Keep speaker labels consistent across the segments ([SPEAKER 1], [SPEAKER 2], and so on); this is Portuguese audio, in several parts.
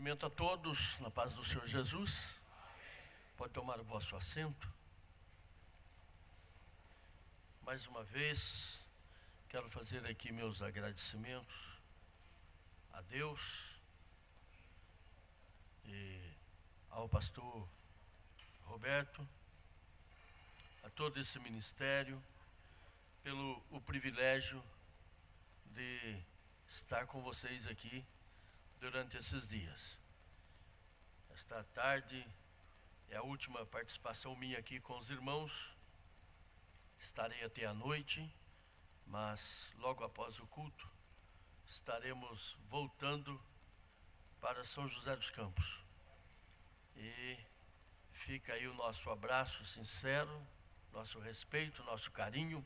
[SPEAKER 1] Cumprimento a todos na paz do Senhor Jesus. Pode tomar o vosso assento. Mais uma vez, quero fazer aqui meus agradecimentos a Deus e ao pastor Roberto, a todo esse ministério, pelo o privilégio de estar com vocês aqui durante esses dias. Esta tarde é a última participação minha aqui com os irmãos. Estarei até a noite, mas logo após o culto estaremos voltando para São José dos Campos. E fica aí o nosso abraço sincero, nosso respeito, nosso carinho,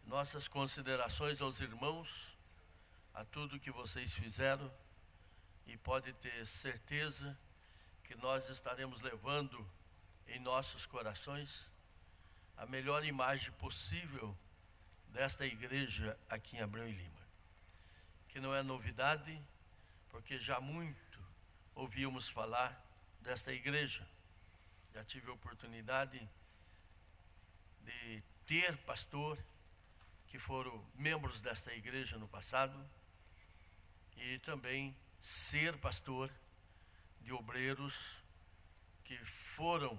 [SPEAKER 1] nossas considerações aos irmãos, a tudo que vocês fizeram, e pode ter certeza que nós estaremos levando em nossos corações a melhor imagem possível desta igreja aqui em Abreu e Lima. Que não é novidade, porque já muito ouvíamos falar desta igreja. Já tive a oportunidade de ter pastor que foram membros desta igreja no passado, e também ser pastor de obreiros que foram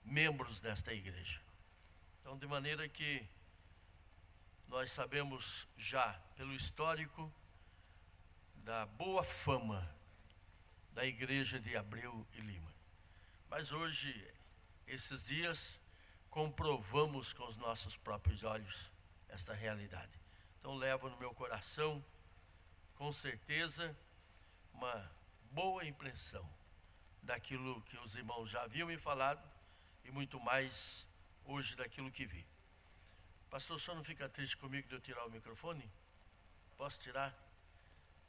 [SPEAKER 1] membros desta igreja. Então, de maneira que nós sabemos já pelo histórico da boa fama da igreja de Abreu e Lima. Mas hoje, esses dias, comprovamos com os nossos próprios olhos esta realidade. Então, levo no meu coração, com certeza, uma boa impressão daquilo que os irmãos já haviam me falado e muito mais hoje daquilo que vi. Pastor, o senhor não fica triste comigo de eu tirar o microfone? Posso tirar?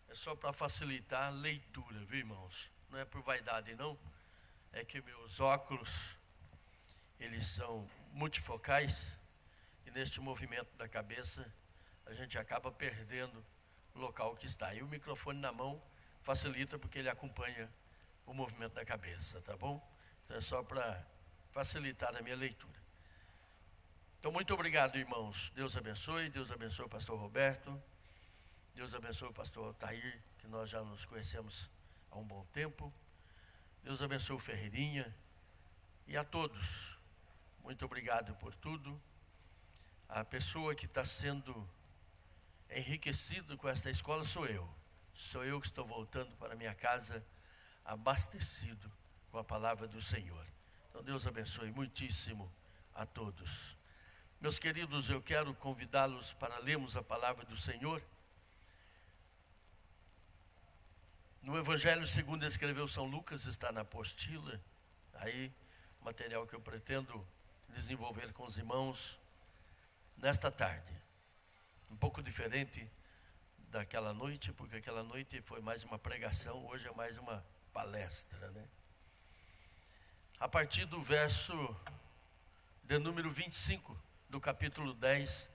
[SPEAKER 1] É só para facilitar a leitura, viu, irmãos? Não é por vaidade, não. É que meus óculos, eles são multifocais, e neste movimento da cabeça a gente acaba perdendo o local que está. E o microfone na mão facilita, porque ele acompanha o movimento da cabeça, tá bom? Então é só para facilitar a minha leitura. Então, muito obrigado, irmãos. Deus abençoe o pastor Roberto, Deus abençoe o pastor Altair, que nós já nos conhecemos há um bom tempo. Deus abençoe o Ferreirinha e a todos. Muito obrigado por tudo. A pessoa que está sendo enriquecido com esta escola sou eu. Sou eu que estou voltando para minha casa abastecido com a palavra do Senhor. Então Deus abençoe muitíssimo a todos. Meus queridos, eu quero convidá-los para lermos a palavra do Senhor. No Evangelho segundo escreveu São Lucas, está na apostila. Aí, material que eu pretendo desenvolver com os irmãos nesta tarde. Um pouco diferente daquela noite, porque aquela noite foi mais uma pregação, hoje é mais uma palestra, né? A partir do verso de número 25, do capítulo 10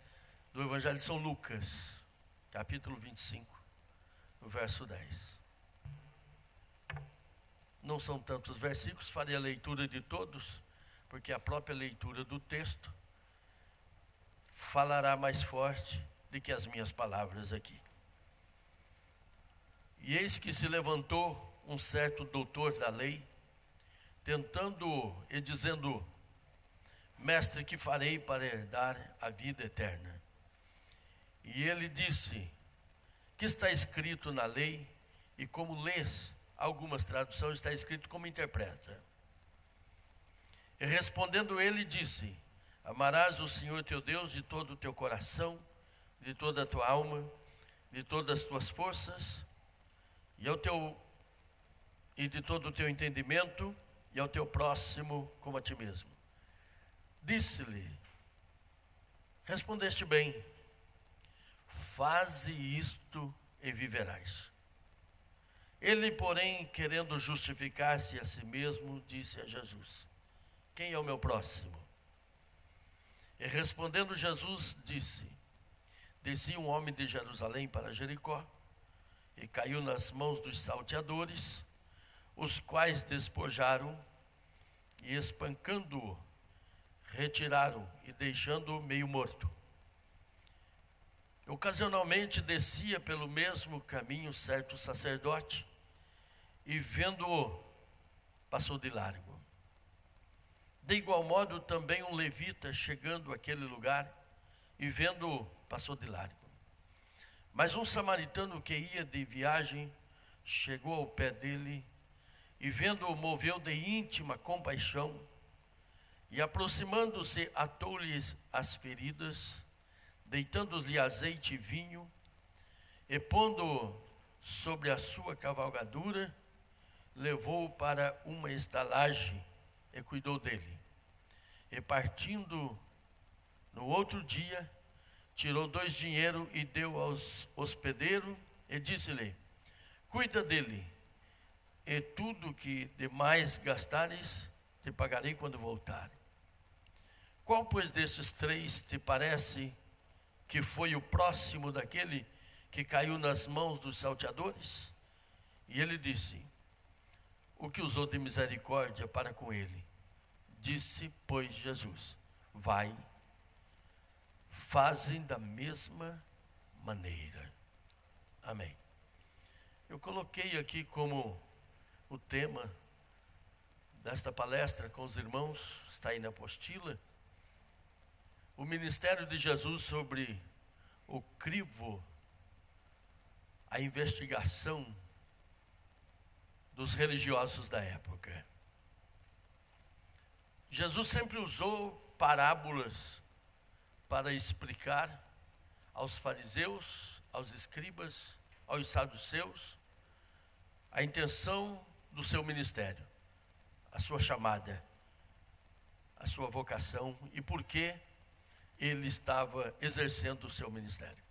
[SPEAKER 1] do Evangelho de São Lucas, capítulo 25, no verso 10. Não são tantos versículos, farei a leitura de todos, porque a própria leitura do texto falará mais forte do que as minhas palavras aqui. E eis que se levantou um certo doutor da lei, tentando e dizendo: Mestre, que farei para herdar a vida eterna? E ele disse: que está escrito na lei, e como lês algumas traduções, está escrito como interpreta. E respondendo ele, disse: amarás o Senhor teu Deus de todo o teu coração, de toda a tua alma, de todas as tuas forças, e de todo o teu entendimento, e ao teu próximo como a ti mesmo. Disse-lhe: respondeste bem, faze isto e viverás. Ele, porém, querendo justificar-se a si mesmo, disse a Jesus: quem é o meu próximo? E respondendo Jesus, disse: descia um homem de Jerusalém para Jericó, e caiu nas mãos dos salteadores, os quais despojaram e, espancando-o, retiraram e deixando-o meio morto. Ocasionalmente descia pelo mesmo caminho certo sacerdote e, vendo-o, passou de largo. De igual modo também um levita, chegando àquele lugar e vendo-o, passou de largo. Mas um samaritano que ia de viagem chegou ao pé dele e, vendo-o, moveu de íntima compaixão e, aproximando-se, atou-lhes as feridas, deitando-lhe azeite e vinho, e pondo-o sobre a sua cavalgadura, levou-o para uma estalagem e cuidou dele. E, partindo no outro dia, tirou 2 dinheiros e deu aos hospedeiros e disse-lhe: cuida dele, e tudo que demais gastares te pagarei quando voltar. Qual, pois, desses 3 te parece que foi o próximo daquele que caiu nas mãos dos salteadores? E ele disse: o que usou de misericórdia para com ele. Disse, pois, Jesus: vai, fazem da mesma maneira. Amém. Eu coloquei aqui como o tema desta palestra com os irmãos, está aí na apostila, o ministério de Jesus sobre o crivo, a investigação dos religiosos da época. Jesus sempre usou parábolas para explicar aos fariseus, aos escribas, aos saduceus, a intenção do seu ministério, a sua chamada, a sua vocação e por que ele estava exercendo o seu ministério.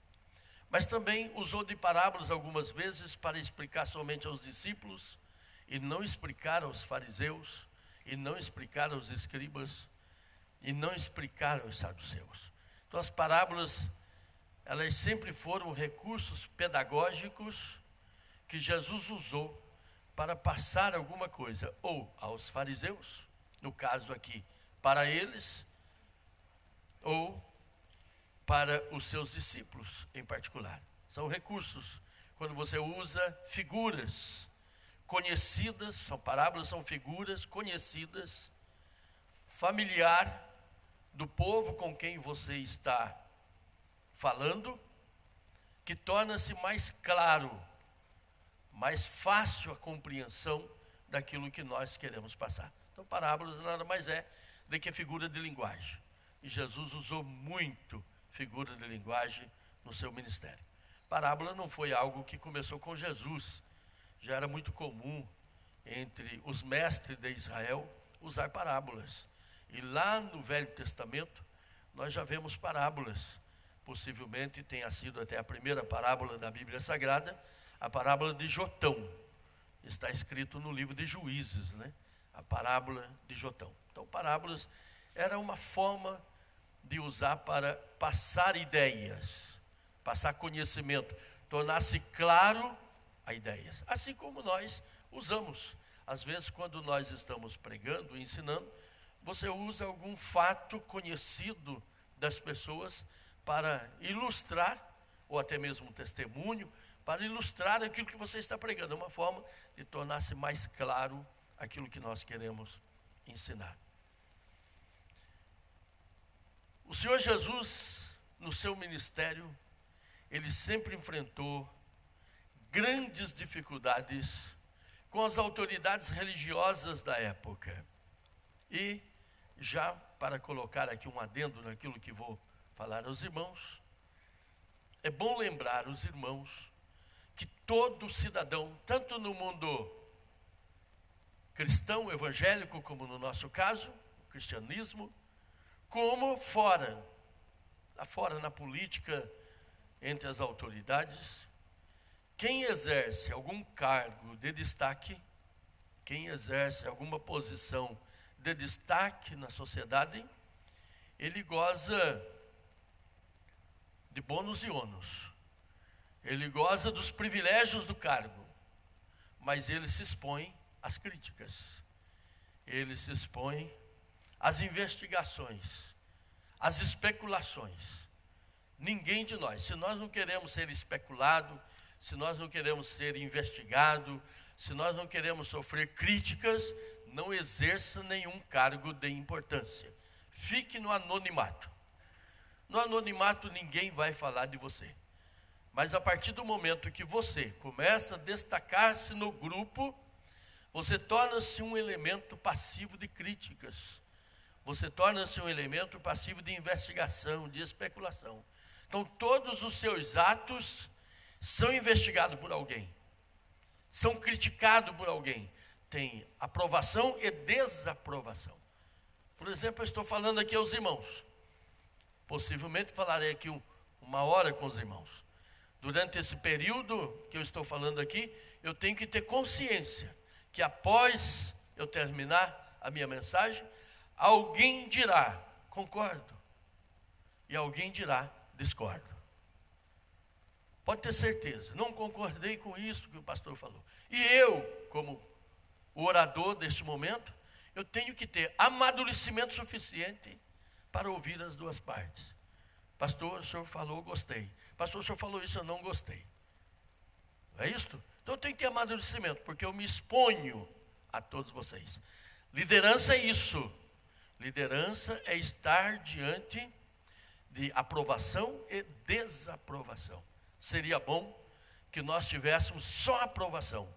[SPEAKER 1] Mas também usou de parábolas algumas vezes para explicar somente aos discípulos e não explicar aos fariseus, e não explicar aos escribas, e não explicar aos saduceus. Então as parábolas, elas sempre foram recursos pedagógicos que Jesus usou para passar alguma coisa, ou aos fariseus, no caso aqui, para eles, ou para os seus discípulos em particular. São recursos, quando você usa figuras conhecidas, são parábolas, são figuras conhecidas, familiar do povo com quem você está falando, que torna-se mais claro, mais fácil a compreensão daquilo que nós queremos passar. Então, parábolas nada mais é do que figura de linguagem. E Jesus usou muito figura de linguagem no seu ministério. Parábola não foi algo que começou com Jesus. Já era muito comum entre os mestres de Israel usar parábolas. E lá no Velho Testamento, nós já vemos parábolas. Possivelmente tenha sido até a primeira parábola da Bíblia Sagrada, a parábola de Jotão. Está escrito no livro de Juízes, né? A parábola de Jotão. Então, parábolas era uma forma de usar para passar ideias, passar conhecimento, tornar-se claro a ideias. Assim como nós usamos. Às vezes, quando nós estamos pregando, ensinando, você usa algum fato conhecido das pessoas para ilustrar, ou até mesmo um testemunho, para ilustrar aquilo que você está pregando. É uma forma de tornar-se mais claro aquilo que nós queremos ensinar. O Senhor Jesus, no seu ministério, ele sempre enfrentou grandes dificuldades com as autoridades religiosas da época. E, já para colocar aqui um adendo naquilo que vou falar aos irmãos, é bom lembrar os irmãos que todo cidadão, tanto no mundo cristão, evangélico, como no nosso caso, o cristianismo, como fora, lá fora na política, entre as autoridades, quem exerce algum cargo de destaque, quem exerce alguma posição de destaque na sociedade, ele goza de bônus e ônus. ele goza dos privilégios do cargo, mas ele se expõe às críticas, ele se expõe às investigações, às especulações. Ninguém de nós, se nós não queremos ser especulado, se nós não queremos ser investigado, se nós não queremos sofrer críticas, não exerça nenhum cargo de importância. Fique no anonimato. No anonimato ninguém vai falar de você. Mas a partir do momento que você começa a destacar-se no grupo, você torna-se um elemento passivo de críticas. Você torna-se um elemento passivo de investigação, de especulação. Então todos os seus atos são investigados por alguém. São criticados por alguém. Tem aprovação e desaprovação. Por exemplo, eu estou falando aqui aos irmãos. Possivelmente falarei aqui uma hora com os irmãos. Durante esse período que eu estou falando aqui, eu tenho que ter consciência que após eu terminar a minha mensagem, alguém dirá, concordo, e alguém dirá, discordo. Pode ter certeza, não concordei com isso que o pastor falou. E eu, como o orador deste momento, eu tenho que ter amadurecimento suficiente para ouvir as duas partes. Pastor, o senhor falou, gostei. Pastor, o senhor falou isso, eu não gostei. É isso? Então eu tenho que ter amadurecimento, porque eu me exponho a todos vocês. Liderança é isso. Liderança é estar diante de aprovação e desaprovação. Seria bom que nós tivéssemos só aprovação.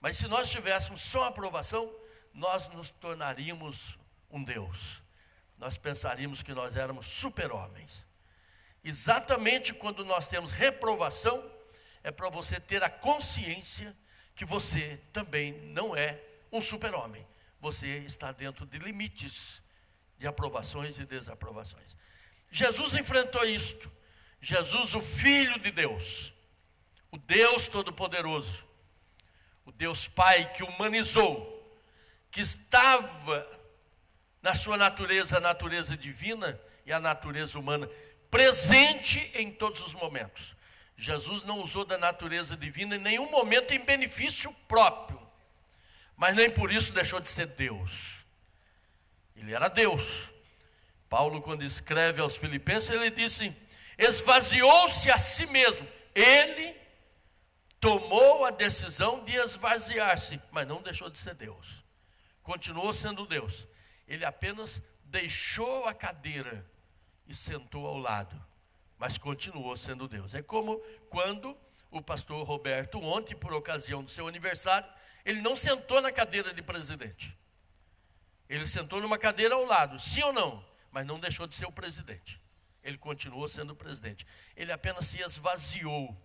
[SPEAKER 1] Mas se nós tivéssemos só aprovação, nós nos tornaríamos um Deus. Nós pensaríamos que nós éramos super-homens. Exatamente quando nós temos reprovação, é para você ter a consciência que você também não é um super-homem. Você está dentro de limites de aprovações e desaprovações. Jesus enfrentou isto. Jesus, o Filho de Deus, o Deus Todo-Poderoso, o Deus Pai que humanizou, que estava na sua natureza, a natureza divina e a natureza humana, presente em todos os momentos. Jesus não usou da natureza divina em nenhum momento em benefício próprio, mas nem por isso deixou de ser Deus. Ele era Deus. Paulo, quando escreve aos Filipenses, ele disse: esvaziou-se a si mesmo. Ele tomou a decisão de esvaziar-se, mas não deixou de ser Deus. Continuou sendo Deus. Ele apenas deixou a cadeira e sentou ao lado, mas continuou sendo Deus. É como quando o pastor Roberto, ontem, por ocasião do seu aniversário, ele não sentou na cadeira de presidente. Ele sentou numa cadeira ao lado, sim ou não, mas não deixou de ser o presidente. Ele continuou sendo o presidente. Ele apenas se esvaziou,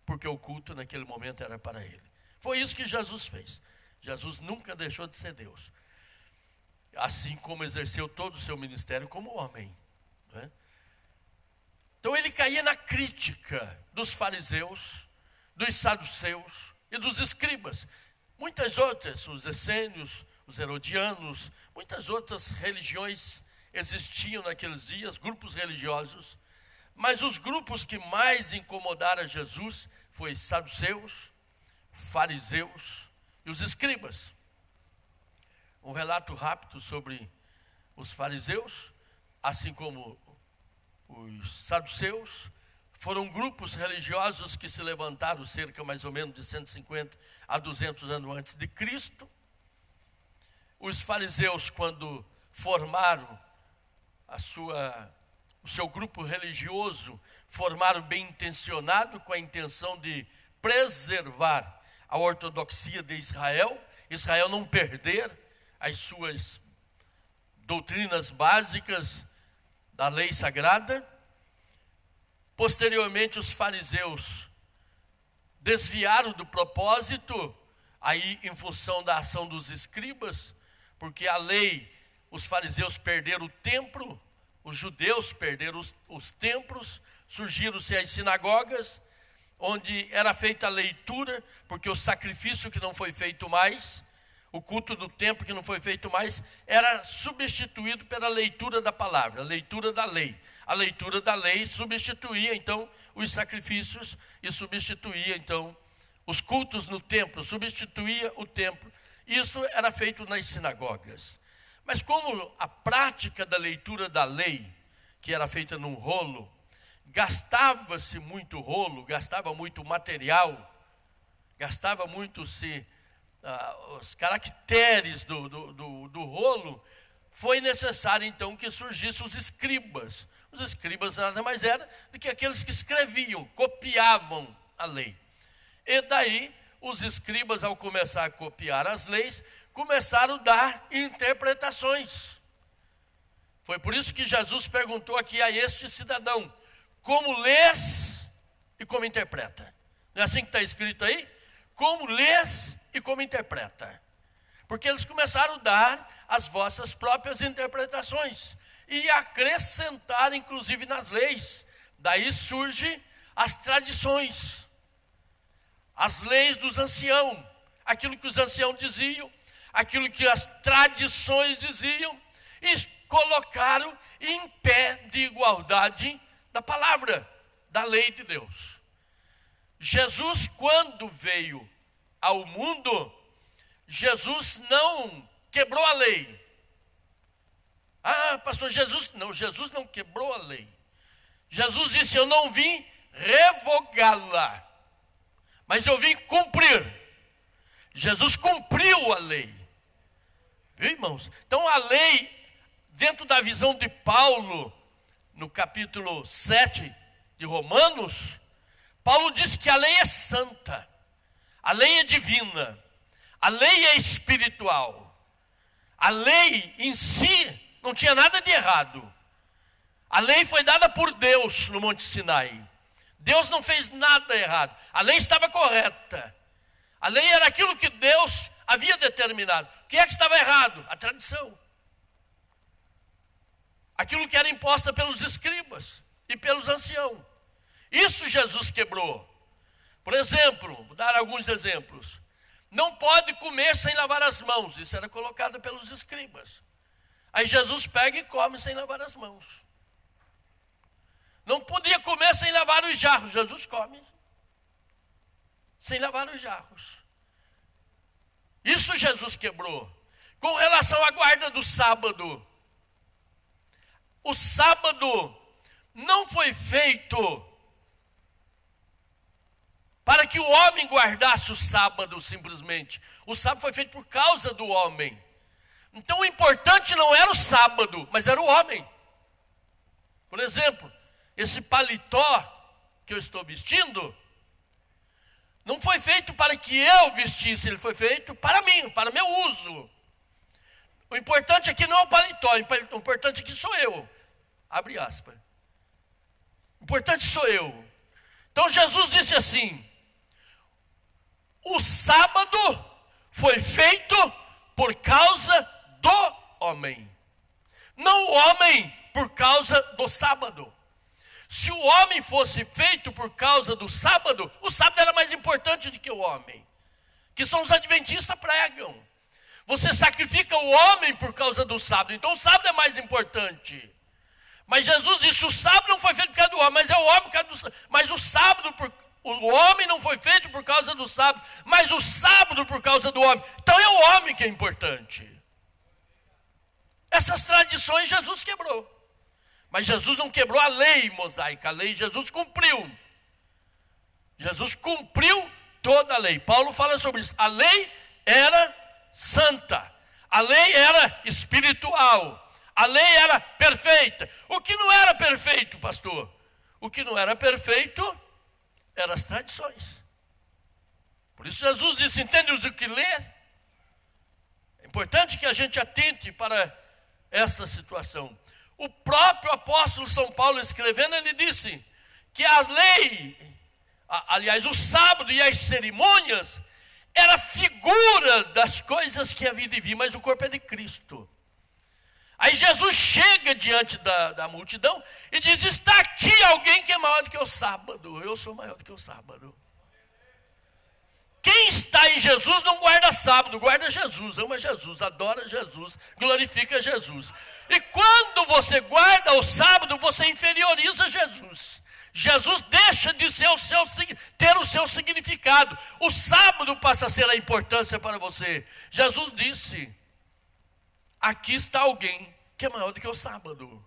[SPEAKER 1] porque o culto naquele momento era para ele. Foi isso que Jesus fez. Jesus nunca deixou de ser Deus. Assim como exerceu todo o seu ministério como homem. Não é? Então ele caía na crítica dos fariseus, dos saduceus e dos escribas. Muitas outras, os essênios, os herodianos, muitas outras religiões existiam naqueles dias, grupos religiosos. Mas os grupos que mais incomodaram Jesus foi saduceus, fariseus e os escribas. Um relato rápido sobre os fariseus, assim como os saduceus, foram grupos religiosos que se levantaram cerca mais ou menos de 150 a 200 anos antes de Cristo. Os fariseus, quando formaram o seu grupo religioso, formaram bem intencionado, com a intenção de preservar a ortodoxia de Israel, Israel não perder as suas doutrinas básicas da lei sagrada. Posteriormente, os fariseus desviaram do propósito, aí em função da ação dos escribas, porque a lei, os fariseus perderam o templo, os judeus perderam os templos, surgiram-se as sinagogas, onde era feita a leitura, porque o sacrifício que não foi feito mais, O culto do templo, que não foi feito mais, era substituído pela leitura da palavra, a leitura da lei. A leitura da lei substituía, então, os sacrifícios e substituía, então, os cultos no templo, substituía o templo. Isso era feito nas sinagogas. Mas como a prática da leitura da lei, que era feita num rolo, gastava-se muito rolo, gastava muito material, gastava muito os caracteres do rolo, foi necessário então que surgissem os escribas. Os escribas nada mais eram do que aqueles que escreviam, copiavam a lei. E daí, os escribas, ao começar a copiar as leis, começaram a dar interpretações. Foi por isso que Jesus perguntou aqui a este cidadão: como lês e como interpreta? Não é assim que está escrito aí? Como lês e como interpreta? Porque eles começaram a dar as vossas próprias interpretações e acrescentar, inclusive, nas leis. Daí surgem as tradições, as leis dos anciãos, aquilo que os anciãos diziam, aquilo que as tradições diziam, e colocaram em pé de igualdade da palavra, da lei de Deus. Jesus, quando veio ao mundo, Jesus não quebrou a lei. Ah, pastor, Jesus não quebrou a lei. Jesus disse: eu não vim revogá-la, mas eu vim cumprir. Jesus cumpriu a lei. Viu, irmãos? Então a lei, dentro da visão de Paulo, no capítulo 7 de Romanos, Paulo diz que a lei é santa, a lei é divina, a lei é espiritual. A lei em si não tinha nada de errado. A lei foi dada por Deus no Monte Sinai. Deus não fez nada errado. A lei estava correta. A lei era aquilo que Deus havia determinado. O que é que estava errado? A tradição. Aquilo que era imposta pelos escribas e pelos anciãos. Isso Jesus quebrou. Por exemplo, vou dar alguns exemplos. Não pode comer sem lavar as mãos. Isso era colocado pelos escribas. Aí Jesus pega e come sem lavar as mãos. Não podia comer sem lavar os jarros. Jesus come sem lavar os jarros. Isso Jesus quebrou. Com relação à guarda do sábado. O sábado não foi feito para que o homem guardasse o sábado simplesmente. O sábado foi feito por causa do homem. Então o importante não era o sábado, mas era o homem. Por exemplo, esse paletó que eu estou vestindo, não foi feito para que eu vestisse, ele foi feito para mim, para meu uso. O importante aqui não é o paletó, o importante aqui sou eu. Abre aspas. O importante sou eu. Então Jesus disse assim: o sábado foi feito por causa do homem, não o homem por causa do sábado. Se o homem fosse feito por causa do sábado, o sábado era mais importante do que o homem, que são os adventistas pregam. Você sacrifica o homem por causa do sábado, então o sábado é mais importante. Mas Jesus disse: o sábado não foi feito por causa do homem, mas é o homem por causa do sábado. Mas o homem não foi feito por causa do sábado, mas o sábado por causa do homem. Então é o homem que é importante. Essas tradições Jesus quebrou. Mas Jesus não quebrou a lei mosaica, a lei Jesus cumpriu. Jesus cumpriu toda a lei. Paulo fala sobre isso. A lei era santa, a lei era espiritual, a lei era perfeita. O que não era perfeito, pastor? O que não era perfeito eram as tradições. Por isso Jesus disse: entende o que ler? É importante que a gente atente para esta situação. O próprio apóstolo São Paulo, escrevendo, ele disse que a lei, aliás, o sábado e as cerimônias, era figura das coisas que havia de vir, mas o corpo é de Cristo. Aí Jesus chega diante da multidão e diz: está aqui alguém que é maior do que o sábado. Eu sou maior do que o sábado. quem está em Jesus não guarda sábado, guarda Jesus, ama Jesus, adora Jesus, glorifica Jesus. E quando você guarda o sábado, você inferioriza Jesus. Jesus deixa de ser ter o seu significado. O sábado passa a ser a importância para você. Jesus disse: aqui está alguém que é maior do que o sábado.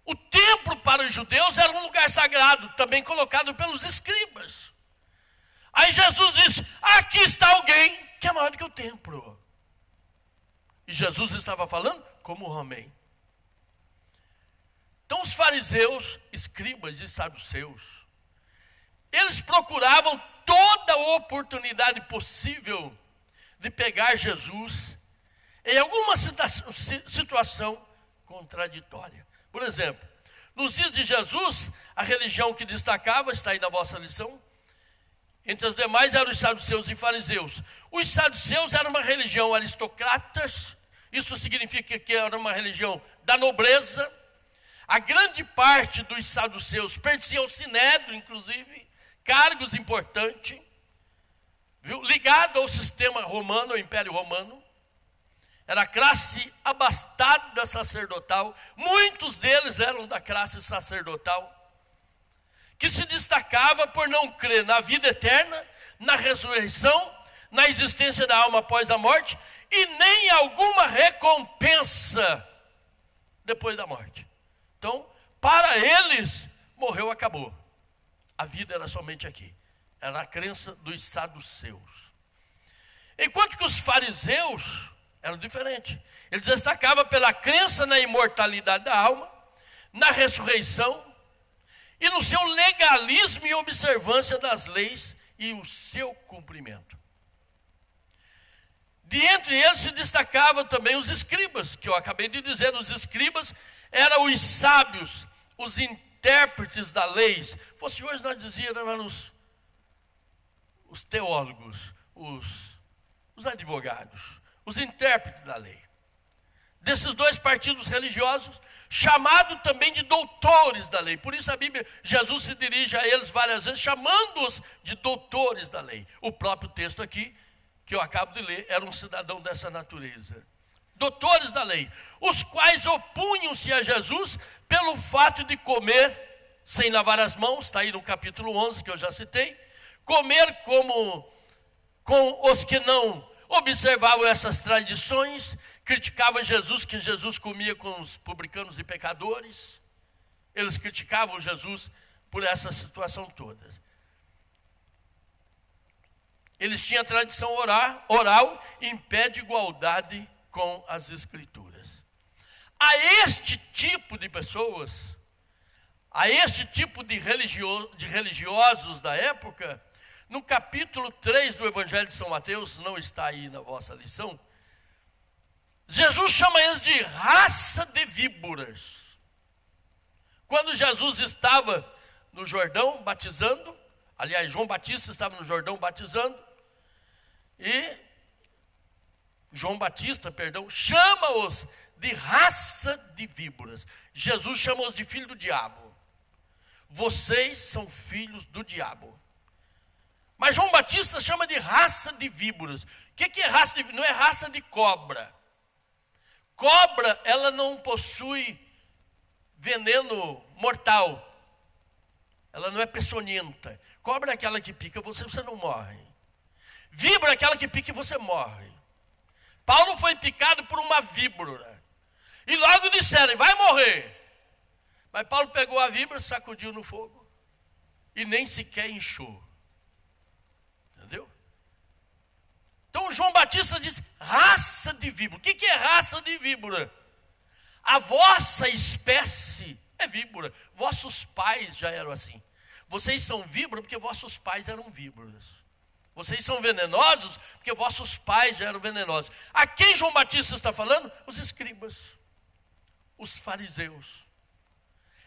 [SPEAKER 1] O templo para os judeus era um lugar sagrado, também colocado pelos escribas. Aí Jesus disse: aqui está alguém que é maior do que o templo. E Jesus estava falando como homem. Então os fariseus, escribas e saduceus, eles procuravam toda a oportunidade possível de pegar Jesus em alguma situação contraditória. Por exemplo, nos dias de Jesus, a religião que destacava, está aí na vossa lição, entre as demais eram os saduceus e fariseus. Os saduceus eram uma religião aristocratas, isso significa que era uma religião da nobreza. A grande parte dos saduceus pertencia ao sinédrio, inclusive, cargos importantes, viu? Ligado ao sistema romano, ao Império Romano. Era a classe abastada sacerdotal, muitos deles eram da classe sacerdotal, que se destacava por não crer na vida eterna, na ressurreição, na existência da alma após a morte, e nem alguma recompensa depois da morte. Então, para eles, morreu, acabou. A vida era somente aqui. Era a crença dos saduceus. Enquanto que os fariseus eram diferentes. Eles destacavam pela crença na imortalidade da alma, na ressurreição e no seu legalismo e observância das leis e o seu cumprimento. De entre eles se destacavam também os escribas, que eu acabei de dizer. Os escribas eram os sábios, os intérpretes da lei. Fosse hoje nós dizíamos os teólogos, os advogados, os intérpretes da lei. Desses dois partidos religiosos, chamado também de doutores da lei. Por isso a Bíblia, Jesus se dirige a eles várias vezes, chamando-os de doutores da lei. O próprio texto aqui, que eu acabo de ler, era um cidadão dessa natureza. Doutores da lei, os quais opunham-se a Jesus pelo fato de comer sem lavar as mãos, está aí no capítulo 11 que eu já citei, comer com os que não observavam essas tradições, criticavam Jesus, que Jesus comia com os publicanos e pecadores. Eles criticavam Jesus por essa situação toda. Eles tinham a tradição oral em pé de igualdade com as Escrituras. A este tipo de pessoas, a este tipo de religiosos da época, no capítulo 3 do Evangelho de São Mateus, não está aí na vossa lição, Jesus chama eles de raça de víboras. Quando Jesus estava no Jordão batizando, aliás, João Batista estava no Jordão batizando, e João Batista, chama-os de raça de víboras. Jesus chama-os de filho do diabo. Vocês são filhos do diabo. Mas João Batista chama de raça de víboras. O que é raça de víboras? Não é raça de cobra. Cobra, ela não possui veneno mortal. Ela não é peçonhenta. Cobra é aquela que pica você não morre. Víbora é aquela que pica e você morre. Paulo foi picado por uma víbora. E logo disseram, vai morrer. Mas Paulo pegou a víbora, sacudiu no fogo. E nem sequer inchou. Entendeu? Então João Batista diz, raça de víbora. O que é raça de víbora? A vossa espécie é víbora. Vossos pais já eram assim. Vocês são víbora porque vossos pais eram víboras. Vocês são venenosos porque vossos pais já eram venenosos. A quem João Batista está falando? Os escribas, os fariseus.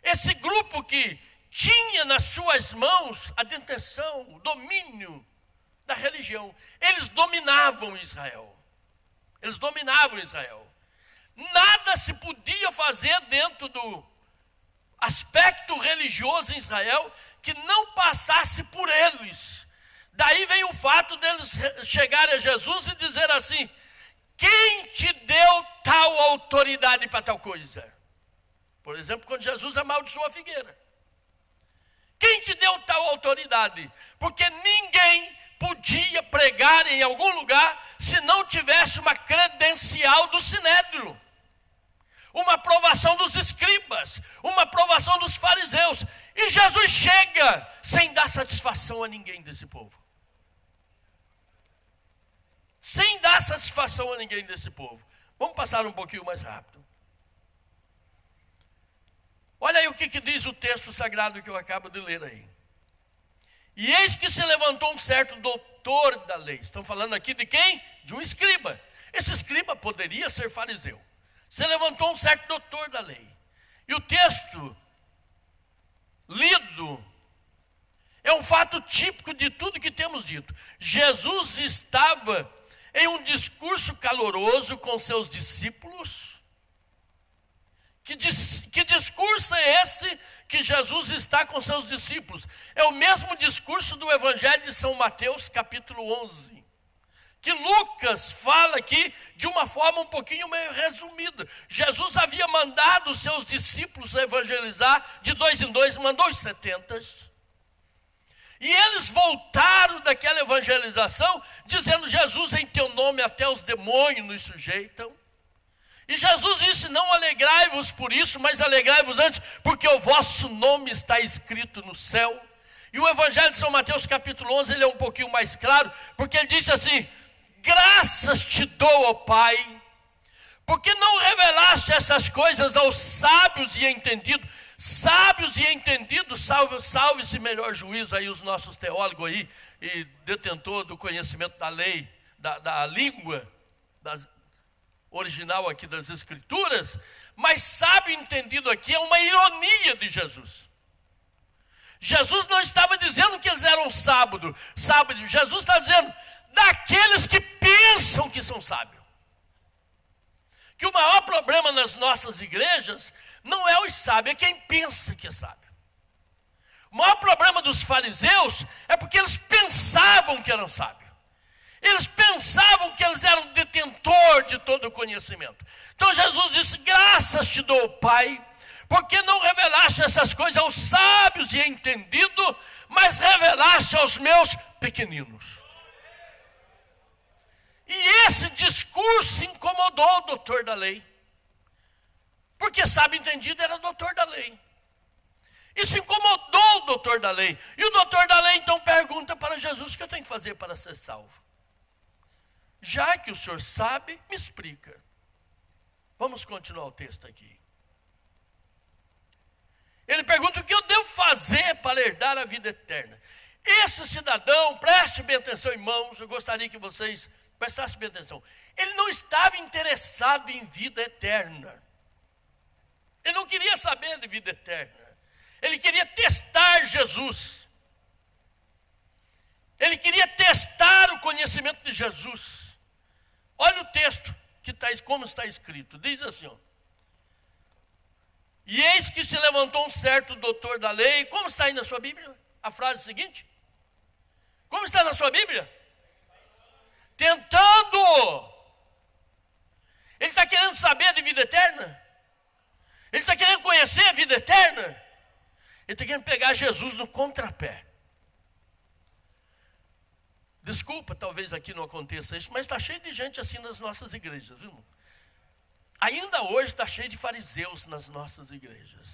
[SPEAKER 1] Esse grupo que tinha nas suas mãos a detenção, o domínio da religião. Eles dominavam Israel. Eles dominavam Israel. Nada se podia fazer dentro do aspecto religioso em Israel que não passasse por eles. Daí vem o fato deles chegarem a Jesus e dizer assim: quem te deu tal autoridade para tal coisa? Por exemplo, quando Jesus amaldiçoou a figueira. Quem te deu tal autoridade? Porque ninguém podia pregar em algum lugar se não tivesse uma credencial do Sinédrio, uma aprovação dos escribas, uma aprovação dos fariseus. E Jesus chega sem dar satisfação a ninguém desse povo. Sem dar satisfação a ninguém desse povo. Vamos passar um pouquinho mais rápido. Olha aí o que diz o texto sagrado que eu acabo de ler aí. E eis que se levantou um certo doutor da lei. Estão falando aqui de quem? De um escriba. Esse escriba poderia ser fariseu. Se levantou um certo doutor da lei. E o texto lido é um fato típico de tudo que temos dito. Jesus estava em um discurso caloroso com seus discípulos. Que discurso é esse que Jesus está com seus discípulos? É o mesmo discurso do Evangelho de São Mateus, capítulo 11. Que Lucas fala aqui de uma forma um pouquinho meio resumida. Jesus havia mandado os seus discípulos evangelizar de 2 em 2, mandou os 70. E eles voltaram daquela evangelização, dizendo: Jesus, em teu nome até os demônios nos sujeitam. E Jesus disse: não alegrai-vos por isso, mas alegrai-vos antes, porque o vosso nome está escrito no céu. E o Evangelho de São Mateus capítulo 11, ele é um pouquinho mais claro, porque ele disse assim: graças te dou, ó Pai, porque não revelaste essas coisas aos sábios e entendidos. Sábios e entendidos, salve-se melhor juízo aí os nossos teólogos aí, e detentor do conhecimento da lei, da língua, original aqui das Escrituras. Mas sábio e entendido aqui é uma ironia de Jesus. Jesus não estava dizendo que eles eram sábios. Jesus está dizendo daqueles que pensam que são sábios. Que o maior problema nas nossas igrejas não é os sábios, é quem pensa que é sábio. O maior problema dos fariseus é porque eles pensavam que eram sábios. Eles pensavam que eles eram detentor de todo o conhecimento. Então Jesus disse: graças te dou, Pai, porque não revelaste essas coisas aos sábios e entendidos, mas revelaste aos meus pequeninos. E esse discurso incomodou o doutor da lei. Porque sábio entendido era doutor da lei. Isso incomodou o doutor da lei. E o doutor da lei então pergunta para Jesus: o que eu tenho que fazer para ser salvo? Já que o senhor sabe, me explica. Vamos continuar o texto aqui. Ele pergunta: o que eu devo fazer para herdar a vida eterna? Esse cidadão, preste bem atenção, irmãos, eu gostaria que vocês prestassem bem atenção. Ele não estava interessado em vida eterna. Ele não queria saber de vida eterna. Ele queria testar Jesus. Ele queria testar o conhecimento de Jesus. Olha o texto, como está escrito. Diz assim, ó: e eis que se levantou um certo doutor da lei. Como está aí na sua Bíblia? A frase seguinte. Como está na sua Bíblia? Tentando. Ele está querendo saber de vida eterna? Ele está querendo conhecer a vida eterna? Ele está querendo pegar Jesus no contrapé. Desculpa, talvez aqui não aconteça isso, mas está cheio de gente assim nas nossas igrejas, viu? Ainda hoje está cheio de fariseus nas nossas igrejas.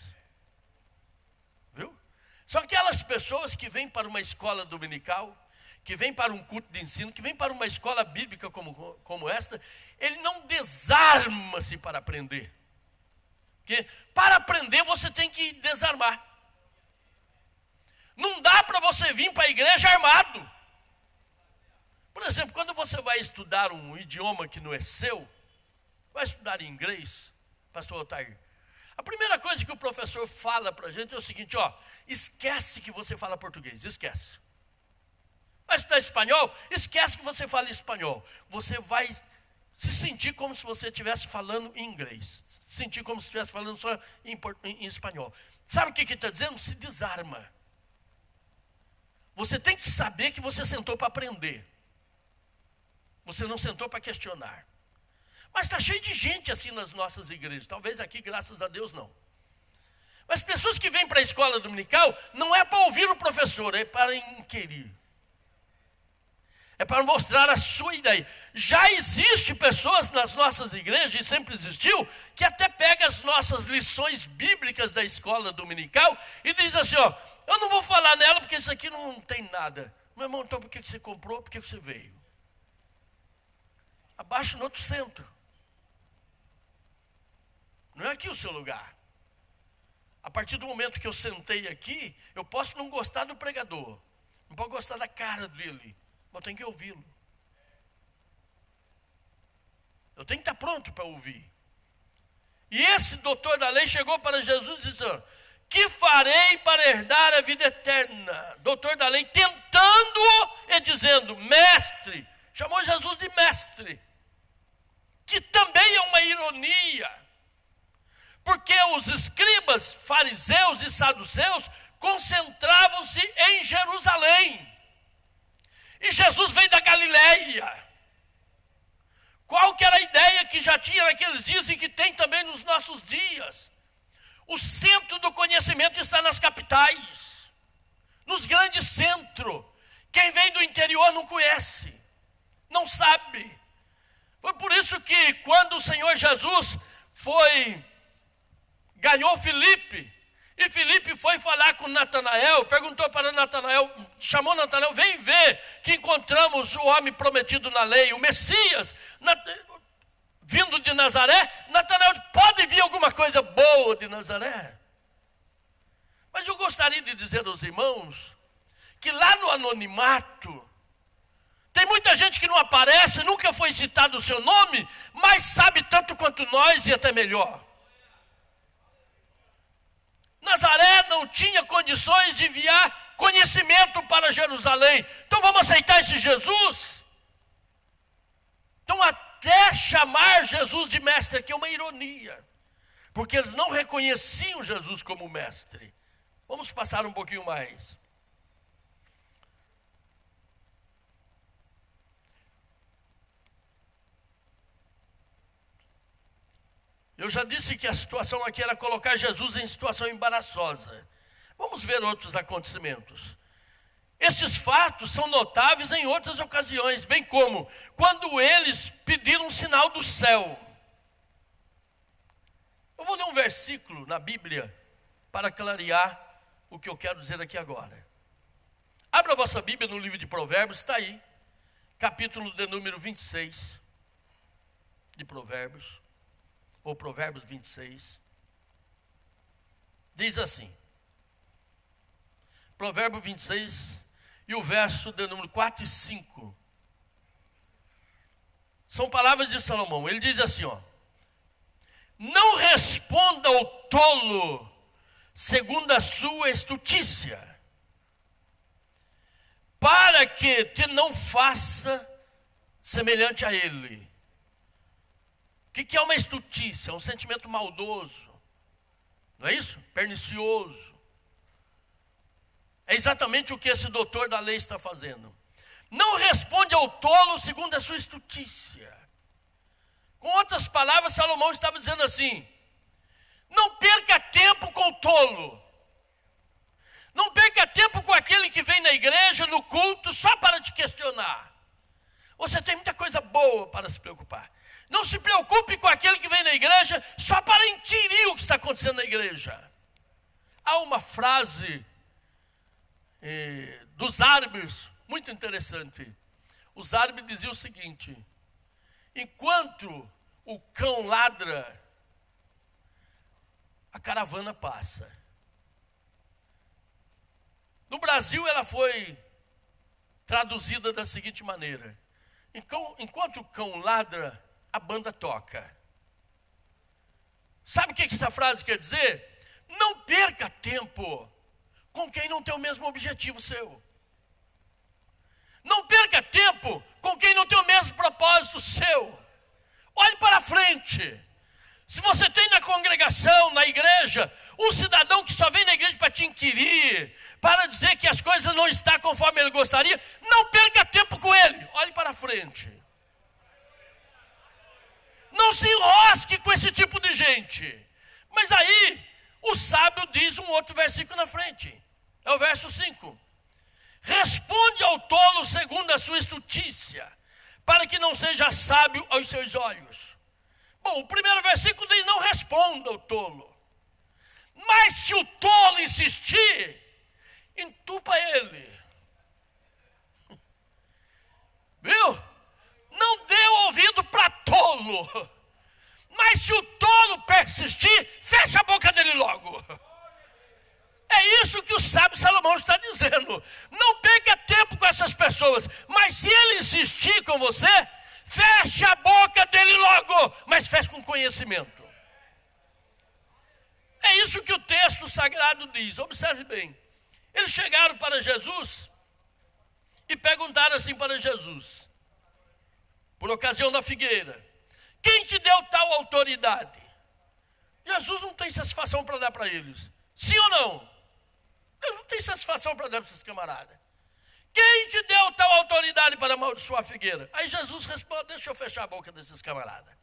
[SPEAKER 1] Viu? São aquelas pessoas que vêm para uma escola dominical, que vêm para um culto de ensino, que vêm para uma escola bíblica como esta. Ele não desarma-se para aprender. Porque para aprender você tem que desarmar. Não dá para você vir para a igreja armado. Por exemplo, quando você vai estudar um idioma que não é seu, vai estudar inglês, pastor Otair, a primeira coisa que o professor fala para a gente é o seguinte: ó, esquece que você fala português, esquece. Vai estudar espanhol, esquece que você fala espanhol. Você vai se sentir como se você estivesse falando em inglês, se sentir como se estivesse falando só em espanhol. Sabe o que está dizendo? Se desarma. Você tem que saber que você sentou para aprender. Você não sentou para questionar. Mas está cheio de gente assim nas nossas igrejas. Talvez aqui, graças a Deus, não. Mas pessoas que vêm para a escola dominical, não é para ouvir o professor, é para inquirir. É para mostrar a sua ideia. Já existe pessoas nas nossas igrejas, e sempre existiu, que até pega as nossas lições bíblicas da escola dominical e diz assim, ó, eu não vou falar nela porque isso aqui não tem nada. Meu irmão, então por que você comprou? Por que você veio? Abaixa no outro centro. Não é aqui o seu lugar. A partir do momento que eu sentei aqui, eu posso não gostar do pregador. Não posso gostar da cara dele. Mas eu tenho que ouvi-lo. Eu tenho que estar pronto para ouvir. E esse doutor da lei chegou para Jesus e disse, que farei para herdar a vida eterna? Doutor da lei tentando-o e dizendo, mestre. Chamou Jesus de mestre. Que também é uma ironia. Porque os escribas, fariseus e saduceus concentravam-se em Jerusalém. E Jesus veio da Galileia. Qual que era a ideia que já tinha naqueles dias e que tem também nos nossos dias? O centro do conhecimento está nas capitais, nos grandes centros. Quem vem do interior não conhece, não sabe. Foi por isso que quando o Senhor Jesus ganhou Filipe, e Filipe foi falar com Natanael, perguntou para Natanael, chamou Natanael, vem ver que encontramos o homem prometido na lei, o Messias, vindo de Nazaré. Natanael disse, pode vir alguma coisa boa de Nazaré? Mas eu gostaria de dizer aos irmãos, que lá no anonimato, tem muita gente que não aparece, nunca foi citado o seu nome, mas sabe tanto quanto nós e até melhor. Nazaré não tinha condições de enviar conhecimento para Jerusalém. Então vamos aceitar esse Jesus? Então até chamar Jesus de mestre aqui é uma ironia. Porque eles não reconheciam Jesus como mestre. Vamos passar um pouquinho mais. Eu já disse que a situação aqui era colocar Jesus em situação embaraçosa. Vamos ver outros acontecimentos. Esses fatos são notáveis em outras ocasiões, bem como quando eles pediram um sinal do céu. Eu vou ler um versículo na Bíblia para clarear o que eu quero dizer aqui agora. Abra a vossa Bíblia no livro de Provérbios, está aí, capítulo de número 26 de Provérbios. Ou Provérbios 26, diz assim, Provérbio 26, e o verso de número 4 e 5, são palavras de Salomão. Ele diz assim, não responda ao tolo segundo a sua estutícia, para que te não faça semelhante a ele. O que é uma estutícia? É um sentimento maldoso. Não é isso? Pernicioso. É exatamente o que esse doutor da lei está fazendo. Não responde ao tolo segundo a sua estutícia. Com outras palavras, Salomão estava dizendo assim, não perca tempo com o tolo. Não perca tempo com aquele que vem na igreja, no culto, só para te questionar. Você tem muita coisa boa para se preocupar. Não se preocupe com aquele que vem na igreja só para inquirir o que está acontecendo na igreja. Há uma frase dos árabes muito interessante. Os árabes diziam o seguinte, enquanto o cão ladra, a caravana passa. No Brasil ela foi traduzida da seguinte maneira, enquanto o cão ladra, a banda toca. Sabe o que essa frase quer dizer? Não perca tempo com quem não tem o mesmo objetivo seu. Não perca tempo com quem não tem o mesmo propósito seu. Olhe para frente. Se você tem na congregação, na igreja, um cidadão que só vem na igreja para te inquirir, para dizer que as coisas não estão conforme ele gostaria, não perca tempo com ele. Olhe para frente. Não se enrosque com esse tipo de gente. Mas aí, o sábio diz um outro versículo na frente. É o verso 5. Responde ao tolo segundo a sua estutícia, para que não seja sábio aos seus olhos. Bom, o primeiro versículo diz: não responda ao tolo. Mas se o tolo insistir, entupa ele. Viu? Não dê ouvido para tolo. Mas se o tolo persistir, fecha a boca dele logo. É isso que o sábio Salomão está dizendo. Não perca tempo com essas pessoas. Mas se ele insistir com você, feche a boca dele logo. Mas feche com conhecimento. É isso que o texto sagrado diz. Observe bem. Eles chegaram para Jesus e perguntaram assim para Jesus, por ocasião da figueira: quem te deu tal autoridade? Jesus não tem satisfação para dar para eles. Sim ou não? Ele não tem satisfação para dar para esses camaradas. Quem te deu tal autoridade para amaldiçoar a figueira? Aí Jesus responde: deixa eu fechar a boca desses camaradas.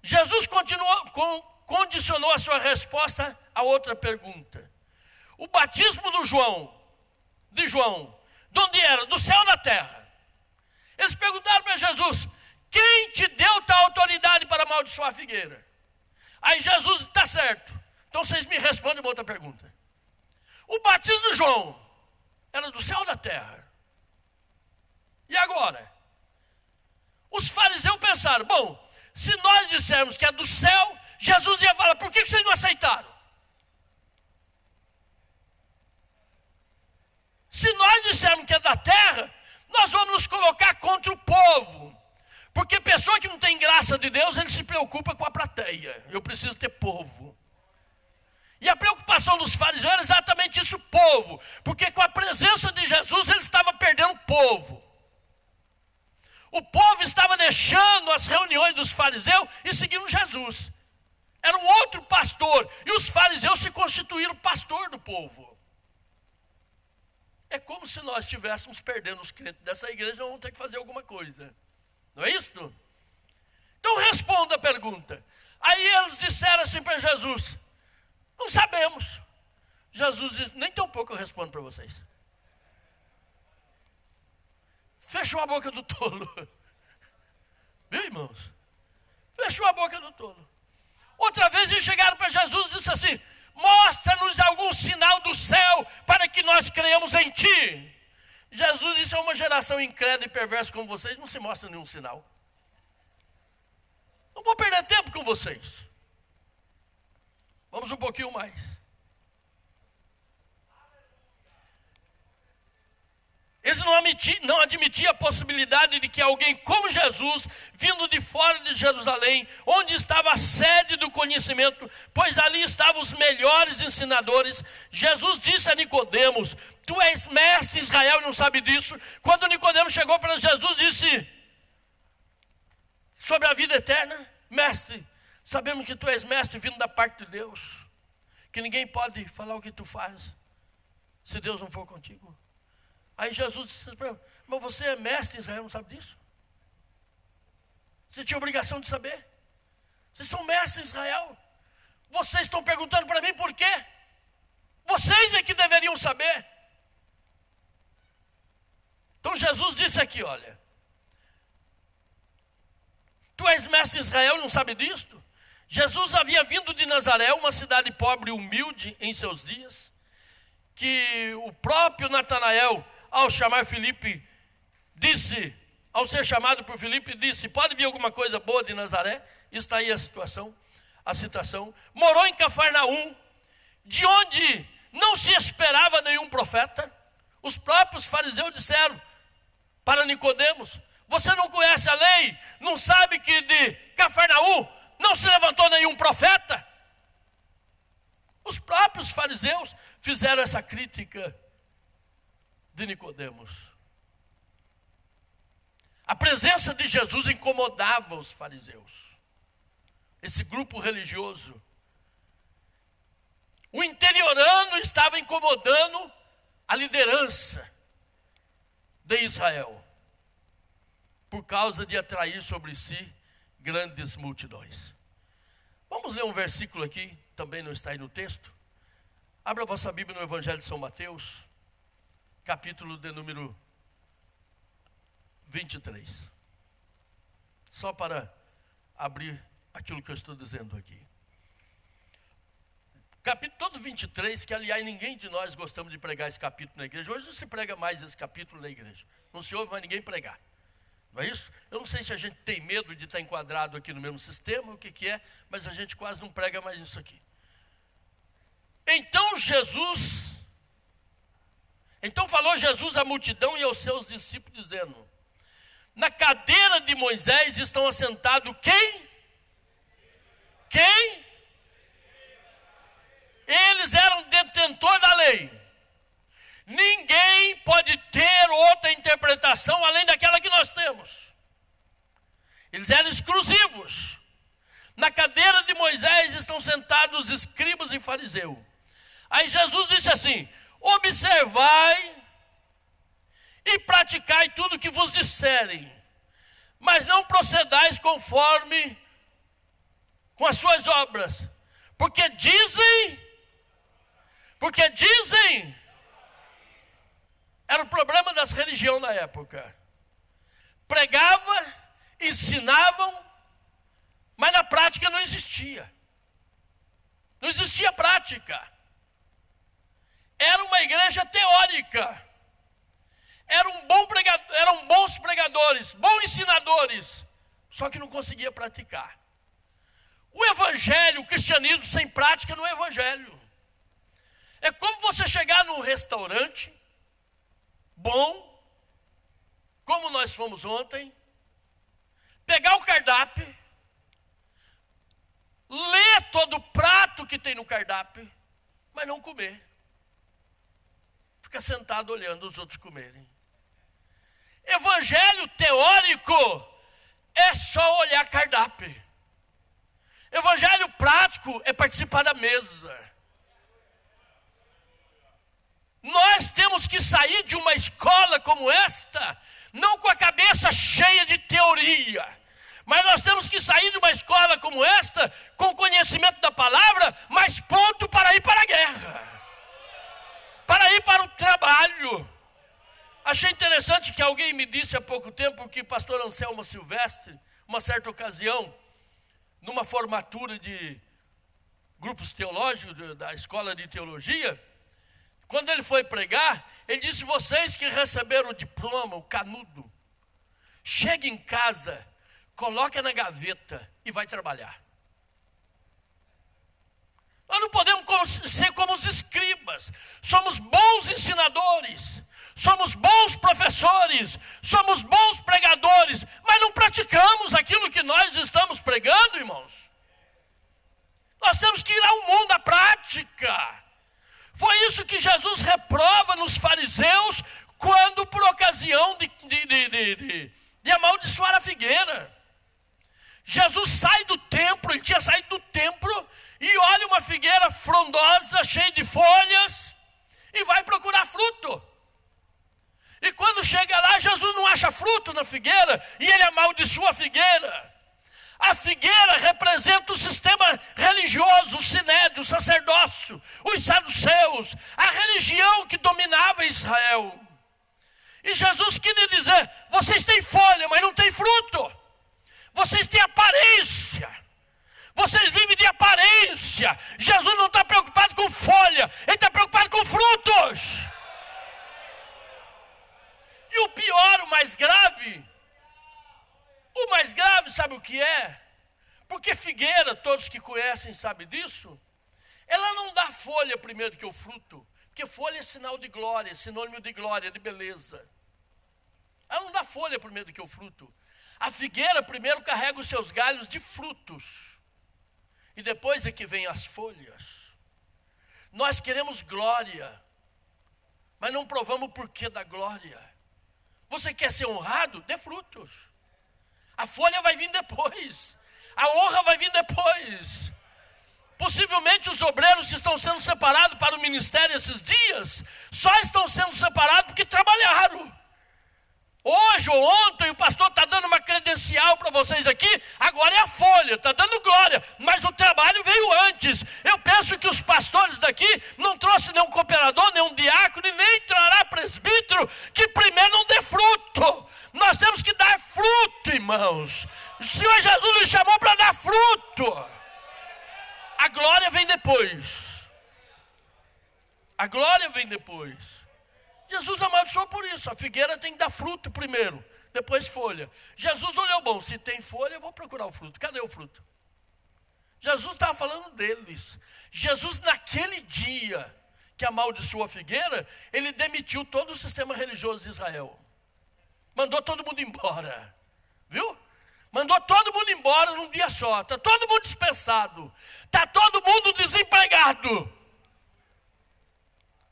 [SPEAKER 1] Jesus condicionou a sua resposta a outra pergunta. O batismo de João, de onde era? Do céu ou da terra? Eles perguntaram para Jesus: quem te deu tal autoridade para amaldiçoar a figueira? Aí Jesus: está certo. Então vocês me respondem uma outra pergunta. O batismo de João era do céu ou da terra? E agora? Os fariseus pensaram: bom, se nós dissermos que é do céu, Jesus ia falar: por que vocês não aceitaram? Se nós dissermos que é da terra, nós vamos nos colocar contra o povo. Porque pessoa que não tem graça de Deus, ele se preocupa com a plateia. Eu preciso ter povo. E a preocupação dos fariseus era exatamente isso, o povo. Porque com a presença de Jesus, eles estavam perdendo o povo. O povo estava deixando as reuniões dos fariseus e seguindo Jesus. Era um outro pastor. E os fariseus se constituíram pastor do povo. É como se nós estivéssemos perdendo os crentes dessa igreja, nós vamos ter que fazer alguma coisa. Não é isso? Então responda a pergunta. Aí eles disseram assim para Jesus: não sabemos. Jesus disse: nem tão pouco eu respondo para vocês. Fechou a boca do tolo. Viu, irmãos? Fechou a boca do tolo. Outra vez eles chegaram para Jesus e disse assim: mostra-nos algum sinal do céu para que nós creiamos em ti. Jesus disse: é uma geração incrédula e perversa como vocês, não se mostra nenhum sinal. Não vou perder tempo com vocês. Vamos um pouquinho mais. Eles não admitiam a possibilidade de que alguém como Jesus, vindo de fora de Jerusalém, onde estava a sede do conhecimento, pois ali estavam os melhores ensinadores. Jesus disse a Nicodemos: tu és mestre em Israel e não sabe disso. Quando Nicodemos chegou para Jesus, disse sobre a vida eterna: mestre, sabemos que tu és mestre vindo da parte de Deus, que ninguém pode falar o que tu faz se Deus não for contigo. Aí Jesus disse para ele: mas você é mestre em Israel, não sabe disso? Você tinha obrigação de saber. Vocês são mestres em Israel. Vocês estão perguntando para mim por quê? Vocês é que deveriam saber. Então Jesus disse aqui: olha, tu és mestre em Israel e não sabe disto? Jesus havia vindo de Nazaré, uma cidade pobre e humilde em seus dias, que o próprio Natanael, ao chamar Filipe, disse, ao ser chamado por Filipe, disse: pode vir alguma coisa boa de Nazaré? Está aí a citação. Morou em Cafarnaum, de onde não se esperava nenhum profeta. Os próprios fariseus disseram para Nicodemos: você não conhece a lei? Não sabe que de Cafarnaum não se levantou nenhum profeta? Os próprios fariseus fizeram essa crítica de Nicodemos. A presença de Jesus incomodava os fariseus. esse grupo religioso. O interiorano estava incomodando a liderança de Israel, por causa de atrair sobre si grandes multidões. Vamos ler um versículo aqui, também não está aí no texto. Abra a vossa Bíblia no Evangelho de São Mateus, capítulo de número 23. Só para abrir aquilo que eu estou dizendo aqui. Capítulo todo 23, que aliás ninguém de nós gostamos de pregar esse capítulo na igreja. Hoje não se prega mais esse capítulo na igreja. Não se ouve mais ninguém pregar. Não é isso? Eu não sei se a gente tem medo de estar enquadrado aqui no mesmo sistema, o que é, mas a gente quase não prega mais isso aqui. Então falou Jesus à multidão e aos seus discípulos, dizendo: na cadeira de Moisés estão assentados quem? Quem? Eles eram detentores da lei. Ninguém pode ter outra interpretação além daquela que nós temos. Eles eram exclusivos. Na cadeira de Moisés estão sentados os escribas e fariseus. Aí Jesus disse assim: observai e praticai tudo que vos disserem, mas não procedais conforme com as suas obras, porque dizem, era o problema das religiões na época. Pregava, ensinavam, mas na prática não existia. Não existia prática. Era uma igreja teórica. Eram bons pregadores, bons ensinadores, só que não conseguia praticar. O evangelho, o cristianismo sem prática não é evangelho. É como você chegar num restaurante bom, como nós fomos ontem, pegar o cardápio, ler todo o prato que tem no cardápio, mas não comer. Fica sentado olhando os outros comerem. Evangelho teórico é só olhar cardápio. Evangelho prático é participar da mesa. Nós temos que sair de uma escola como esta, não com a cabeça cheia de teoria, mas nós temos que sair de uma escola como esta, com conhecimento da palavra, mas pronto para ir para a guerra, para ir para o trabalho. Achei interessante que alguém me disse há pouco tempo que o pastor Anselmo Silvestre, uma certa ocasião, numa formatura de grupos teológicos da escola de teologia, quando ele foi pregar, ele disse: vocês que receberam o diploma, o canudo, chegue em casa, coloque na gaveta e vai trabalhar. Nós não podemos ser como os escribas. Somos bons ensinadores, somos bons professores, somos bons pregadores, mas não praticamos aquilo que nós estamos pregando, irmãos. Nós temos que ir ao mundo da prática. Foi isso que Jesus reprova nos fariseus, quando por ocasião de amaldiçoar a figueira. Jesus sai do templo, ele tinha saído do templo, e olha uma figueira frondosa, cheia de folhas, e vai procurar fruto. E quando chega lá, Jesus não acha fruto na figueira, e ele amaldiçoa a figueira. A figueira representa o sistema religioso, o sinédrio, o sacerdócio, os saduceus, a religião que dominava Israel. E Jesus queria dizer: vocês têm folha, mas não têm fruto. Vocês têm aparência. Vocês vivem de aparência. Jesus não está preocupado com folha, ele está preocupado com frutos. E o pior, o mais grave, sabe o que é? Porque figueira, todos que conhecem sabem disso, ela não dá folha primeiro que o fruto, porque folha é sinal de glória, sinônimo de glória, de beleza. Ela não dá folha primeiro que o fruto. A figueira primeiro carrega os seus galhos de frutos, e depois é que vem as folhas. Nós queremos glória, mas não provamos o porquê da glória. Você quer ser honrado? Dê frutos. A folha vai vir depois. A honra vai vir depois. Possivelmente os obreiros que estão sendo separados para o ministério esses dias, só estão sendo separados porque trabalharam. Hoje ou ontem o pastor está dando uma credencial para vocês aqui, agora é a folha, está dando glória, mas o trabalho veio antes. Eu penso que os pastores daqui não trouxeram nenhum cooperador, nenhum diácono, e nem entrará presbítero que primeiro não dê fruto. Nós temos que dar fruto, irmãos. O Senhor Jesus nos chamou para dar fruto. A glória vem depois. A glória vem depois. Jesus amaldiçoou por isso. A figueira tem que dar fruto primeiro, depois folha. Jesus olhou, bom, se tem folha, eu vou procurar o fruto. Cadê o fruto? Jesus estava falando deles. Jesus, naquele dia que amaldiçoou a figueira, ele demitiu todo o sistema religioso de Israel. Mandou todo mundo embora. Viu? Mandou todo mundo embora num dia só. Está todo mundo dispensado. Está todo mundo desempregado.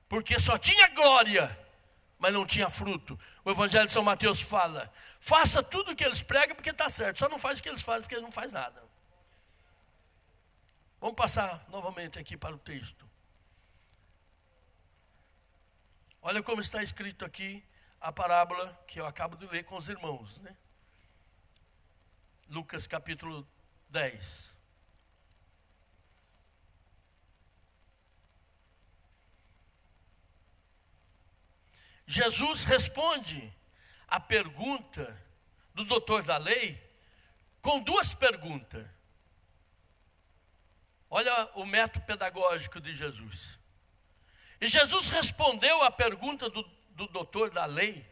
[SPEAKER 1] Porque só tinha glória, mas não tinha fruto. O Evangelho de São Mateus fala: faça tudo o que eles pregam porque está certo. Só não faz o que eles fazem porque eles não fazem nada. Vamos passar novamente aqui para o texto. Olha como está escrito aqui a parábola que eu acabo de ler com os irmãos, né? Lucas capítulo 10. Jesus responde a pergunta do doutor da lei com duas perguntas. Olha o método pedagógico de Jesus. E Jesus respondeu a pergunta do doutor da lei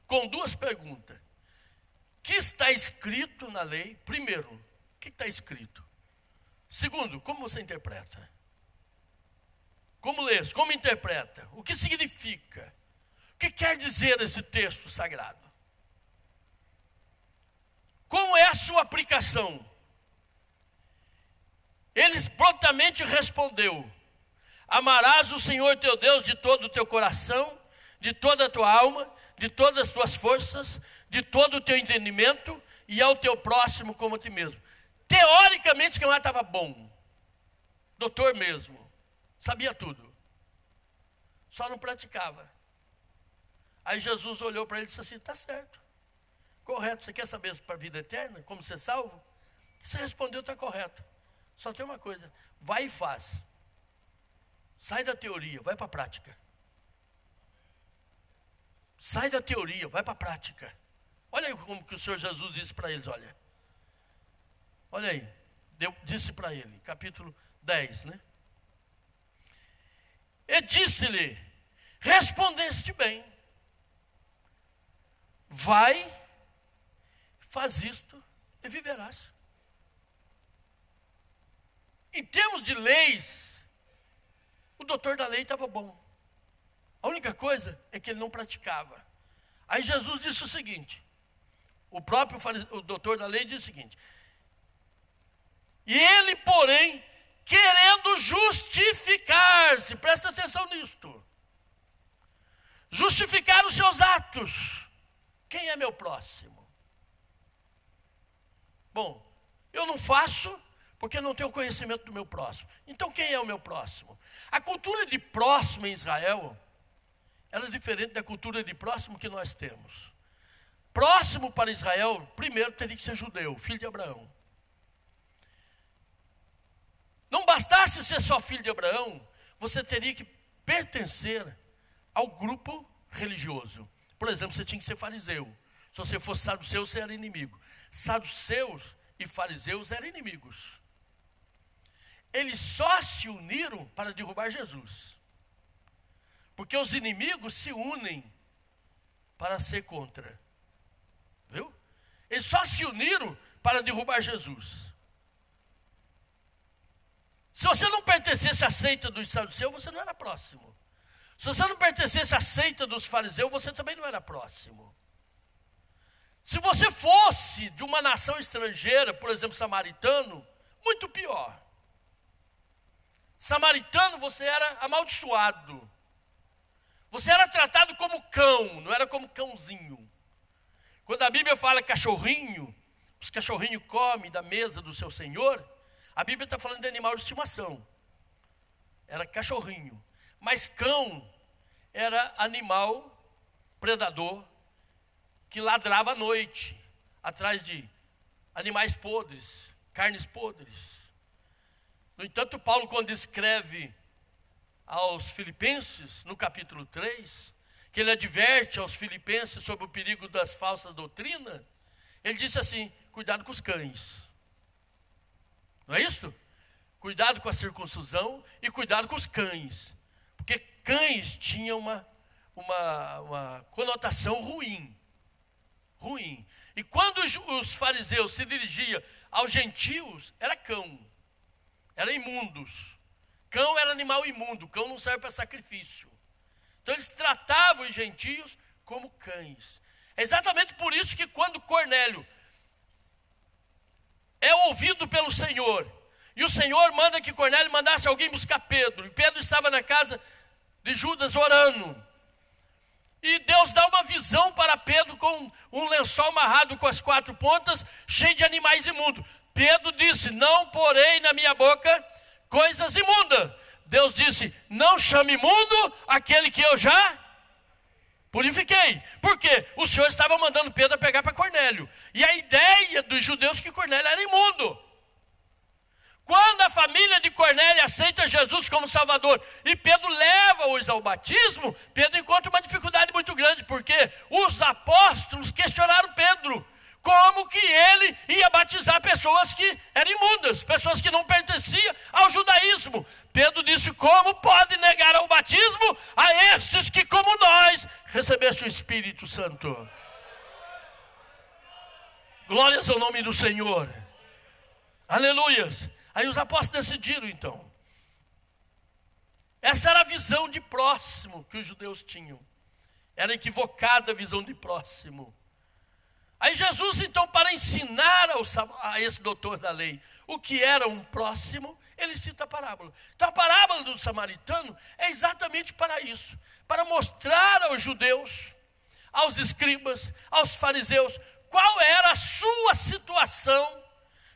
[SPEAKER 1] com duas perguntas. O que está escrito na lei? Primeiro, o que está escrito? Segundo, como você interpreta? Como lês? Como interpreta? O que significa? O que quer dizer esse texto sagrado? Como é a sua aplicação? Ele prontamente respondeu: amarás o Senhor teu Deus de todo o teu coração, de toda a tua alma, de todas as tuas forças, de todo o teu entendimento, e ao teu próximo como a ti mesmo. Teoricamente, esse camarada estava bom. Doutor mesmo. Sabia tudo. Só não praticava. Aí Jesus olhou para ele e disse assim: está certo. Correto. Você quer saber para a vida eterna? Como ser salvo? Você respondeu, está correto. Só tem uma coisa. Vai e faz. Sai da teoria, vai para a prática. Sai da teoria, vai para a prática. Olha aí como que o Senhor Jesus disse para eles, olha. Olha aí, disse para ele, capítulo 10, né? E disse-lhe: respondeste bem. Vai, faz isto e viverás. Em termos de leis, o doutor da lei estava bom. A única coisa é que ele não praticava. Aí Jesus disse o seguinte, o doutor da lei disse o seguinte: e ele, porém, querendo justificar-se, presta atenção nisto, justificar os seus atos. Quem é meu próximo? Bom, eu não faço porque não tenho conhecimento do meu próximo. Então quem é o meu próximo? A cultura de próximo em Israel era diferente da cultura de próximo que nós temos. Próximo para Israel, primeiro teria que ser judeu, filho de Abraão. Não bastasse ser só filho de Abraão, você teria que pertencer ao grupo religioso. Por exemplo, você tinha que ser fariseu. Se você fosse saduceu, você era inimigo. Saduceus e fariseus eram inimigos. Eles só se uniram para derrubar Jesus. Porque os inimigos se unem para ser contra. Viu? Eles só se uniram para derrubar Jesus. Se você não pertencesse à seita dos saduceus, você não era próximo. Se você não pertencesse à seita dos fariseus, você também não era próximo. Se você fosse de uma nação estrangeira, por exemplo, samaritano, muito pior. Samaritano, você era amaldiçoado. Você era tratado como cão, não era como cãozinho. Quando a Bíblia fala cachorrinho, os cachorrinhos comem da mesa do seu senhor, a Bíblia está falando de animal de estimação. Era cachorrinho. Mas cão era animal predador que ladrava à noite, atrás de animais podres, carnes podres. No entanto, Paulo, quando escreve aos Filipenses, no capítulo 3, que ele adverte aos Filipenses sobre o perigo das falsas doutrinas, ele disse assim: cuidado com os cães. Não é isso? Cuidado com a circuncisão e cuidado com os cães. Porque cães tinham uma conotação ruim. Ruim. E quando os fariseus se dirigiam aos gentios, era cão. Era imundos. Cão era animal imundo. Cão não serve para sacrifício. Então eles tratavam os gentios como cães. É exatamente por isso que quando Cornélio é ouvido pelo Senhor, e o Senhor manda que Cornélio mandasse alguém buscar Pedro, e Pedro estava na casa de Judas orando, e Deus dá uma visão para Pedro com um lençol amarrado com as 4 pontas, cheio de animais imundos. Pedro disse: não porei na minha boca coisas imundas. Deus disse: não chame imundo aquele que eu já purifiquei. Por quê? O Senhor estava mandando Pedro pegar para Cornélio. E a ideia dos judeus que Cornélio era imundo. Quando a família de Cornélio aceita Jesus como Salvador e Pedro leva-os ao batismo, Pedro encontra uma dificuldade muito grande, porque os apóstolos questionaram Pedro como que ele ia batizar pessoas que eram imundas, pessoas que não pertenciam ao judaísmo. Pedro disse: como pode negar ao batismo a estes que, como nós, recebessem o Espírito Santo? Glórias ao nome do Senhor. Aleluias. Aí os apóstolos decidiram então. Essa era a visão de próximo que os judeus tinham. Era equivocada a visão de próximo. Aí Jesus, então, para ensinar a esse doutor da lei o que era um próximo, ele cita a parábola. Então a parábola do samaritano é exatamente para isso. Para mostrar aos judeus, aos escribas, aos fariseus, qual era a sua situação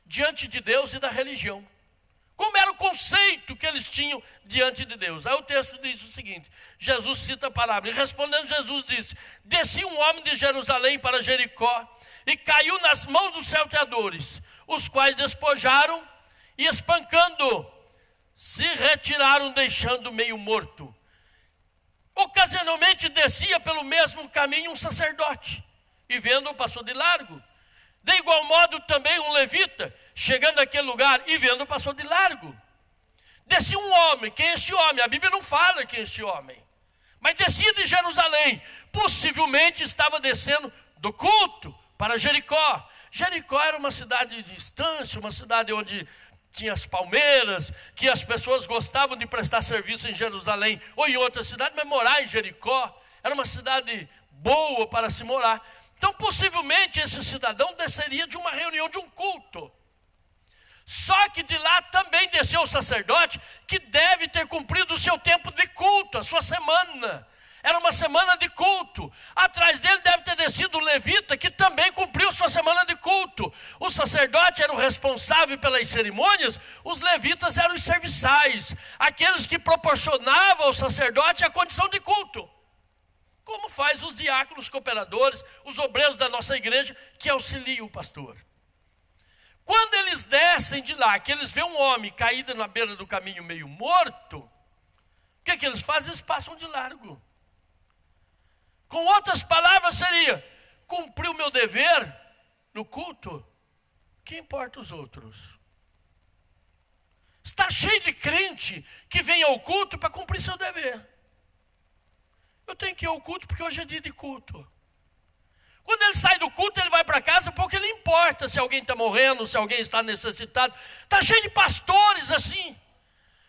[SPEAKER 1] diante de Deus e da religião. Como era o conceito que eles tinham diante de Deus. Aí o texto diz o seguinte: Jesus cita a parábola. E respondendo, Jesus disse: descia um homem de Jerusalém para Jericó e caiu nas mãos dos salteadores, os quais despojaram e, espancando, se retiraram, deixando meio morto. Ocasionalmente descia pelo mesmo caminho um sacerdote, e vendo-o passou de largo. De igual modo também um levita, chegando àquele lugar e vendo, passou de largo. Descia um homem. Quem é esse homem? A Bíblia não fala quem é esse homem. Mas descia de Jerusalém. Possivelmente estava descendo do culto para Jericó. Jericó era uma cidade distante, uma cidade onde tinha as palmeiras, que as pessoas gostavam de prestar serviço em Jerusalém ou em outra cidade, mas morar em Jericó era uma cidade boa para se morar. Então, possivelmente, esse cidadão desceria de uma reunião, de um culto. Só que de lá também desceu o sacerdote, que deve ter cumprido o seu tempo de culto, a sua semana. Era uma semana de culto. Atrás dele deve ter descido o levita, que também cumpriu sua semana de culto. O sacerdote era o responsável pelas cerimônias, os levitas eram os serviçais, aqueles que proporcionavam ao sacerdote a condição de culto. Como faz os diáconos cooperadores, os obreiros da nossa igreja, que auxiliam o pastor. Quando eles descem de lá, que eles veem um homem caído na beira do caminho meio morto, o que eles fazem? Eles passam de largo. Com outras palavras seria: cumpri o meu dever no culto, que importa os outros? Está cheio de crente que vem ao culto para cumprir seu dever. Eu tenho que ir ao culto porque hoje é dia de culto. Quando ele sai do culto, ele vai para casa, pouco ele importa se alguém está morrendo, se alguém está necessitado. Está cheio de pastores assim,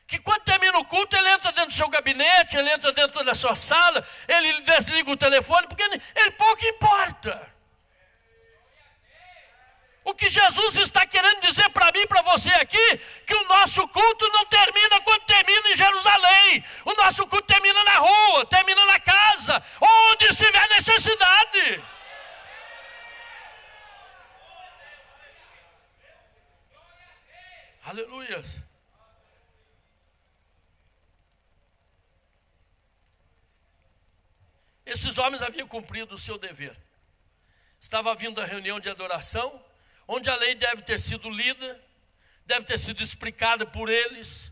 [SPEAKER 1] que quando termina o culto, ele entra dentro do seu gabinete, ele entra dentro da sua sala, ele desliga o telefone, porque ele pouco importa. O que Jesus está querendo dizer para mim e para você aqui, que o nosso culto não termina quando termina em Jerusalém. O nosso culto termina na rua, termina na casa, onde estiver necessidade. Aleluia. Esses homens haviam cumprido o seu dever. Estava vindo a reunião de adoração, onde a lei deve ter sido lida, deve ter sido explicada por eles.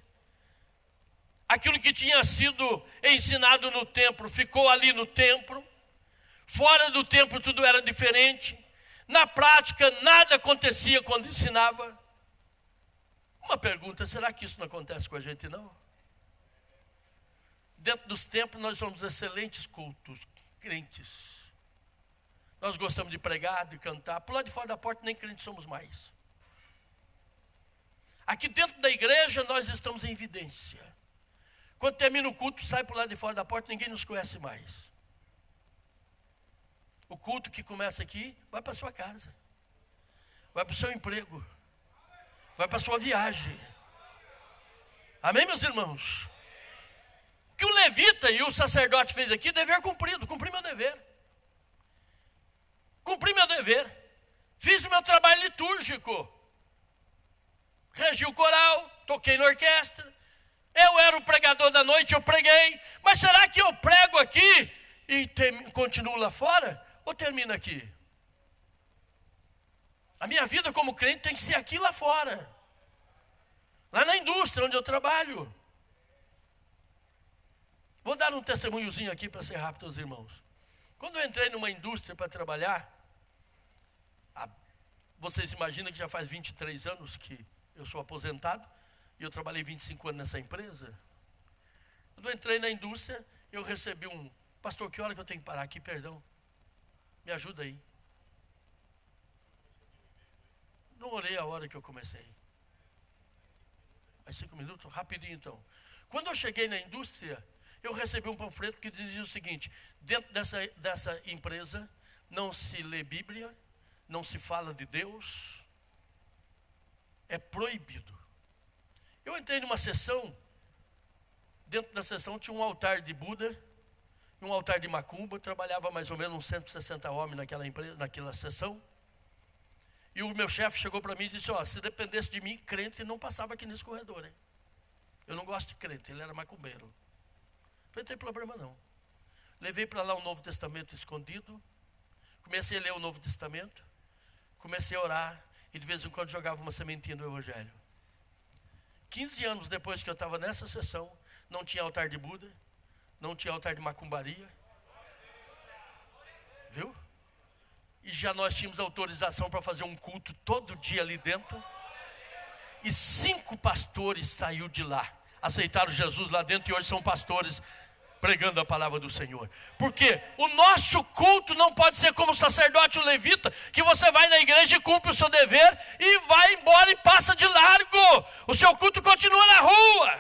[SPEAKER 1] Aquilo que tinha sido ensinado no templo ficou ali no templo. Fora do templo tudo era diferente. Na prática nada acontecia quando ensinava. Uma pergunta, será que isso não acontece com a gente não? Dentro dos templos nós somos excelentes cultos, crentes. Nós gostamos de pregar, de cantar. Por lá de fora da porta nem crentes somos mais. Aqui dentro da igreja nós estamos em evidência. Quando termina o culto, sai por lá de fora da porta, ninguém nos conhece mais. O culto que começa aqui, vai para a sua casa. Vai para o seu emprego. Vai para a sua viagem. Amém, meus irmãos? O que o levita e o sacerdote fez aqui, dever cumprido, cumpri meu dever. Cumpri meu dever. Fiz o meu trabalho litúrgico. Regi o coral, toquei na orquestra. Eu era o pregador da noite, eu preguei. Mas será que eu prego aqui e continuo lá fora? Ou termina aqui? A minha vida como crente tem que ser aqui lá fora. Lá na indústria onde eu trabalho. Vou dar um testemunhozinho aqui para ser rápido aos irmãos. Quando eu entrei numa indústria para trabalhar, vocês imaginam que já faz 23 anos que eu sou aposentado, e eu trabalhei 25 anos nessa empresa. Quando eu entrei na indústria, eu recebi pastor, que hora que eu tenho que parar aqui, perdão? Me ajuda aí. Não orei a hora que eu comecei. Mais 5 minutos? Rapidinho então. Quando eu cheguei na indústria, eu recebi um panfleto que dizia o seguinte: dentro dessa empresa não se lê Bíblia, não se fala de Deus, é proibido. Eu entrei numa sessão, dentro da sessão tinha um altar de Buda e um altar de macumba. Trabalhava mais ou menos uns 160 homens naquela empresa, naquela sessão. E o meu chefe chegou para mim e disse: se dependesse de mim, crente não passava aqui nesse corredor, hein? Eu não gosto de crente, ele era macumbeiro. Não tem problema não. Levei para lá o Novo Testamento escondido, comecei a ler o Novo Testamento, comecei a orar, e de vez em quando jogava uma sementinha do Evangelho. 15 anos depois que eu estava nessa sessão, não tinha altar de Buda, não tinha altar de macumbaria. Viu? E já nós tínhamos autorização para fazer um culto todo dia ali dentro. E 5 pastores saíram de lá, aceitaram Jesus lá dentro e hoje são pastores pregando a palavra do Senhor. Porque o nosso culto não pode ser como o sacerdote, o levita, que você vai na igreja e cumpre o seu dever e vai embora e passa de largo. O seu culto continua na rua,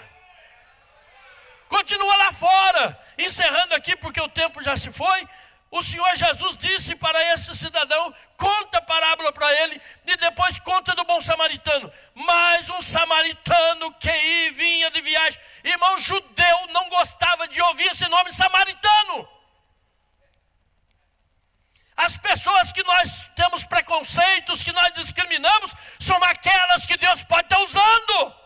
[SPEAKER 1] continua lá fora. Encerrando aqui porque o tempo já se foi. O Senhor Jesus disse para esse cidadão, conta a parábola para ele, e depois conta do bom samaritano. Mas um samaritano que vinha de viagem, irmão, judeu não gostava de ouvir esse nome samaritano. As pessoas que nós temos preconceitos, que nós discriminamos, são aquelas que Deus pode estar usando.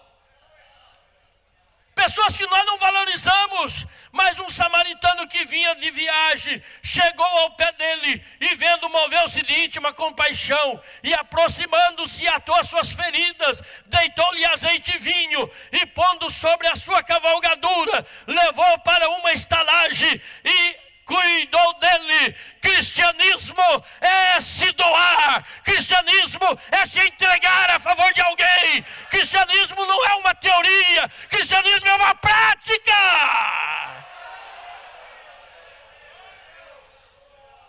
[SPEAKER 1] Pessoas que nós não valorizamos, mas um samaritano que vinha de viagem, chegou ao pé dele e vendo moveu-se de íntima compaixão e aproximando-se atou as suas feridas, deitou-lhe azeite e vinho e pondo sobre a sua cavalgadura, levou para uma estalagem e cuidou dele. Cristianismo é se doar. Cristianismo é se entregar a favor de alguém. Cristianismo não é uma teoria. Cristianismo é uma prática.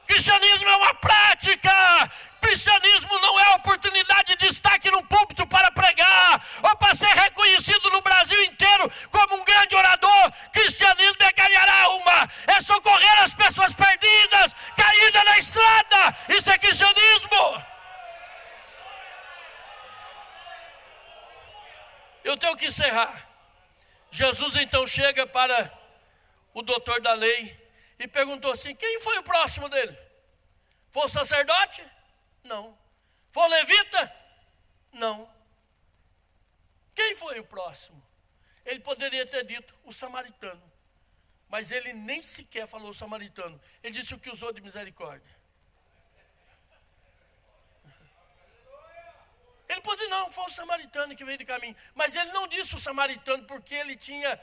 [SPEAKER 1] Cristianismo é uma prática. Cristianismo não é oportunidade de destaque no púlpito para pregar ou para ser reconhecido no Brasil inteiro como um grande orador. Cristianismo é ganhar alma, é socorrer as pessoas perdidas, caídas na estrada. Isso é cristianismo. Eu tenho que encerrar. Jesus então chega para o doutor da lei e perguntou assim: quem foi o próximo dele? Foi o sacerdote? Não. Foi o levita? Não. foi o próximo? Ele poderia ter dito o samaritano. Mas ele nem sequer falou o samaritano. Ele disse o que usou de misericórdia. Ele poderia, não, foi o samaritano que veio de caminho. Mas ele não disse o samaritano porque ele tinha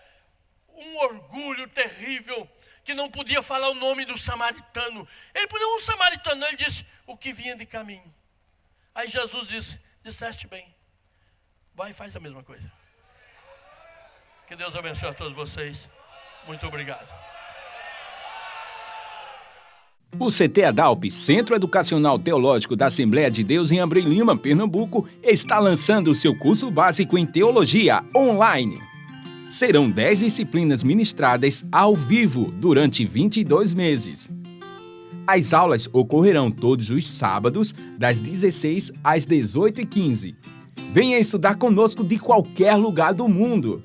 [SPEAKER 1] um orgulho terrível, que não podia falar o nome do samaritano. Ele podia, um samaritano, ele disse o que vinha de caminho. Aí Jesus disse, disseste bem. Vai e faz a mesma coisa. Que Deus abençoe a todos vocês. Muito obrigado.
[SPEAKER 2] O CT Adalp, Centro Educacional Teológico da Assembleia de Deus em Abreu Lima, Pernambuco, está lançando o seu curso básico em Teologia online. Serão 10 disciplinas ministradas ao vivo durante 22 meses. As aulas ocorrerão todos os sábados, das 16 às 18h15. Venha estudar conosco de qualquer lugar do mundo.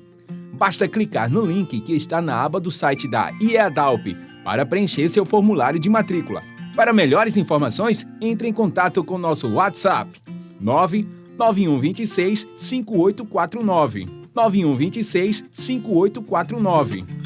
[SPEAKER 2] Basta clicar no link que está na aba do site da IEADALP para preencher seu formulário de matrícula. Para melhores informações, entre em contato com nosso WhatsApp 99126 5849. 9126 5849.